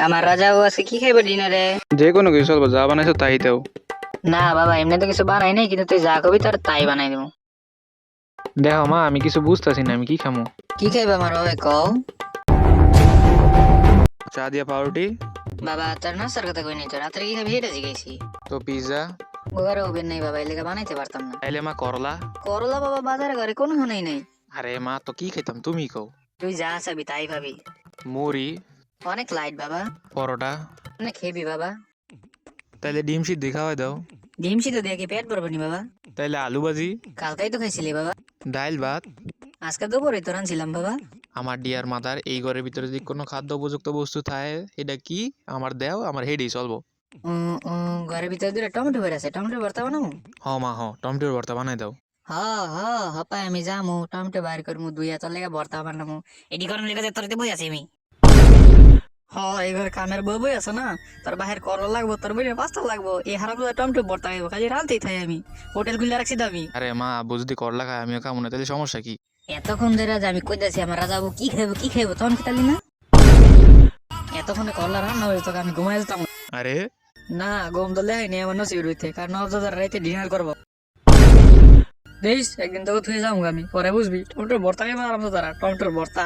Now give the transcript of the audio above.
আমার রাজা ও আজকে কি খাইবে ডিনারে? যে কোনো কিছু চলবো, যা বানাইছো তাই দাও। না বাবা, এমনি তো কিছু বানাই নাই, কিন্তু তুই যা খাবি তার তাই বানাই দেবো। দেখো মা, আমি কিছু বুঝতেছি না, আমি কি খামো। কি খাইবে আমার বাবা কও? চা দিয়া পাউরুটি। বাবা তোর নাস্তার কথা কই নাই, তো রাত্রে কি খাবি এটা জিজ্ঞাসি। তো পিৎজা। ঘরে ওভেন নাই বাবা, এলাকা বানাইতে পারতাম না। তাইলে মা করলা। করলা বাবা বাজারে ঘরে কোনো হনেই নাই। আরে মা, তো কি খাইতাম তুমি কও। তুই যা চাবি তাই ভাবি। মুড়ি। অনেক লাইট বাবা। পরোটা। অনেক হেভি বাবা। তাইলে ডিম সিদ্ধ খাওয়াই দাও। ডিম সিদ্ধ দিয়ে কি পেট ভরবে নি বাবা? তাইলে আলু ভাজি। কালকাই তো খাইছিলি বাবা। ডাইল ভাত। আজকে দুপুরে তো রানছিলাম বাবা। আমার ডিয়ার মাদার, এই ঘরের ভিতরে যদি কোনো খাদ্য উপযুক্ত বস্তু থাকে, এটা কি আমার দেও, আমার হেডেই চলবো। ঘরের ভিতরে দুটো টমেটো বের আছে, টমেটো ভর্তা বানাবো। হ মা হ, টমেটোর ভর্তা বানাই দাও। হ হ হপায় আমি যামু টমেটো বাইর করমু, দুই হাজার লেগে ভর্তা বানামু। এডি করার লেগে যে তোর বই আছে আমি। হ এই ঘরে কামের বই বই আছে না, তোর বাহির করলা লাগবো, তোর বই পাঁচটা লাগবো, এই হারাম টমেটো ভর্তা খাইবো, কাজে রালতেই থাই আমি। হোটেল খুলে রাখছি তো আমি। আরে মা, আব্বু যদি করলা খায় আমিও খাবো না, তাহলে সমস্যা কি? এতক্ষণ ধরে যে আমি কইতাছি আমার রাজা বাবু কি খাইবো তখন খেতালি না। এতক্ষণে করলা রান্না হয়েছে, তোকে আমি ঘুমাই যেতাম। আরে না ঘুম তো লেখাই নেই আমার নসিব রইতে, কারণ অবজাদার রাইতে ডিনার করবো। দেখিস একদিন তোকে থুয়ে যাবো আমি, পরে বুঝবি টমেটোর ভর্তা খাইবো আরামসে, তারা টমেটোর ভর্তা।